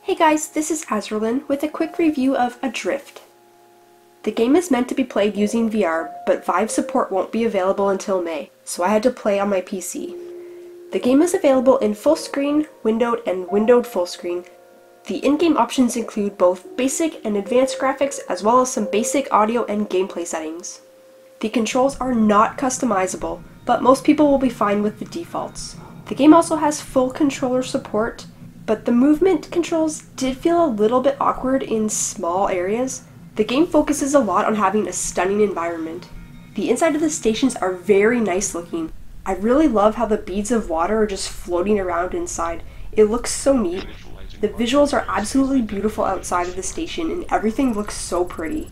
Hey guys, this is Azralynn with a quick review of Adrift. The game is meant to be played using VR, but Vive support won't be available until May, so I had to play on my PC. The game is available in full screen, windowed, and windowed full screen. The in-game options include both basic and advanced graphics, as well as some basic audio and gameplay settings. The controls are not customizable, but most people will be fine with the defaults. The game also has full controller support, but the movement controls did feel a little bit awkward in small areas. The game focuses a lot on having a stunning environment. The inside of the stations are very nice looking. I really love how the beads of water are just floating around inside. It looks so neat. The visuals are absolutely beautiful outside of the station and everything looks so pretty.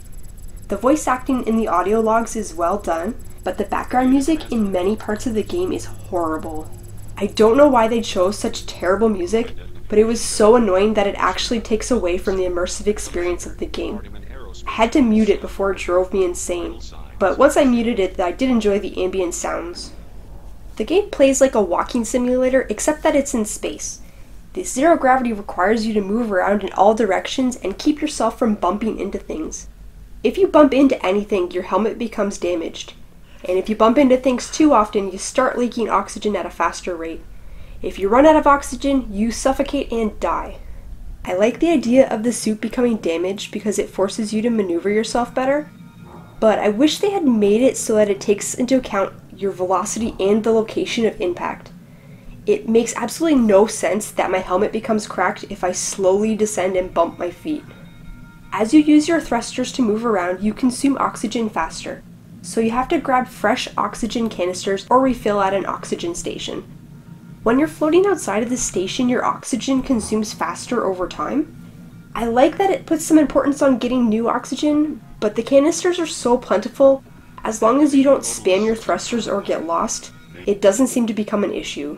The voice acting in the audio logs is well done, but the background music in many parts of the game is horrible. I don't know why they chose such terrible music, but it was so annoying that it actually takes away from the immersive experience of the game. I had to mute it before it drove me insane, but once I muted it, I did enjoy the ambient sounds. The game plays like a walking simulator, except that it's in space. The zero gravity requires you to move around in all directions and keep yourself from bumping into things. If you bump into anything, your helmet becomes damaged, and if you bump into things too often, you start leaking oxygen at a faster rate. If you run out of oxygen, you suffocate and die. I like the idea of the suit becoming damaged because it forces you to maneuver yourself better, but I wish they had made it so that it takes into account your velocity and the location of impact. It makes absolutely no sense that my helmet becomes cracked if I slowly descend and bump my feet. As you use your thrusters to move around, you consume oxygen faster, so you have to grab fresh oxygen canisters or refill at an oxygen station. When you're floating outside of the station, your oxygen consumes faster over time. I like that it puts some importance on getting new oxygen, but the canisters are so plentiful, as long as you don't spam your thrusters or get lost, it doesn't seem to become an issue.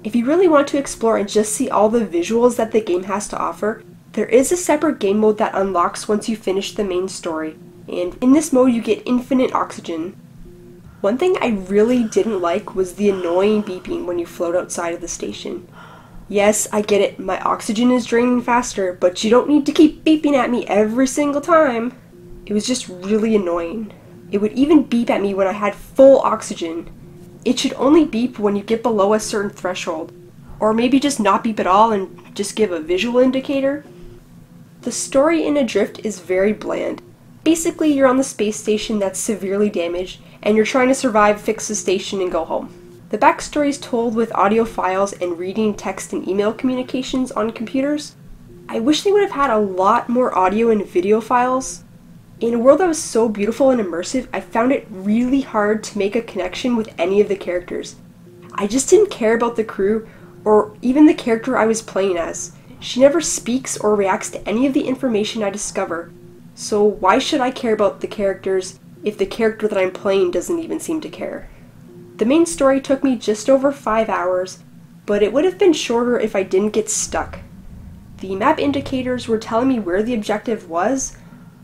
If you really want to explore and just see all the visuals that the game has to offer, there is a separate game mode that unlocks once you finish the main story, and in this mode you get infinite oxygen. One thing I really didn't like was the annoying beeping when you float outside of the station. Yes, I get it, my oxygen is draining faster, but you don't need to keep beeping at me every single time. It was just really annoying. It would even beep at me when I had full oxygen. It should only beep when you get below a certain threshold, or maybe just not beep at all and just give a visual indicator. The story in Adrift is very bland. Basically, you're on the space station that's severely damaged, and you're trying to survive, fix the station, and go home. The backstory is told with audio files and reading text and email communications on computers. I wish they would have had a lot more audio and video files. In a world that was so beautiful and immersive, I found it really hard to make a connection with any of the characters. I just didn't care about the crew, or even the character I was playing as. She never speaks or reacts to any of the information I discover. So why should I care about the characters if the character that I'm playing doesn't even seem to care? The main story took me just over 5 hours, but it would have been shorter if I didn't get stuck. The map indicators were telling me where the objective was,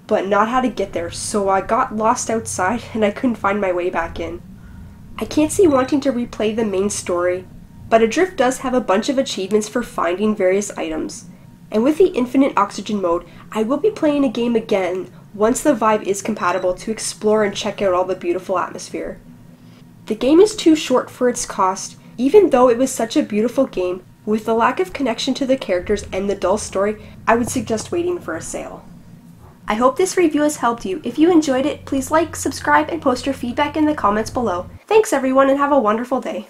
but not how to get there, so I got lost outside and I couldn't find my way back in. I can't see wanting to replay the main story, but Adrift does have a bunch of achievements for finding various items. And with the infinite oxygen mode, I will be playing a game again once the Vive is compatible to explore and check out all the beautiful atmosphere. The game is too short for its cost, even though it was such a beautiful game. With the lack of connection to the characters and the dull story, I would suggest waiting for a sale. I hope this review has helped you. If you enjoyed it, please like, subscribe, and post your feedback in the comments below. Thanks everyone and have a wonderful day.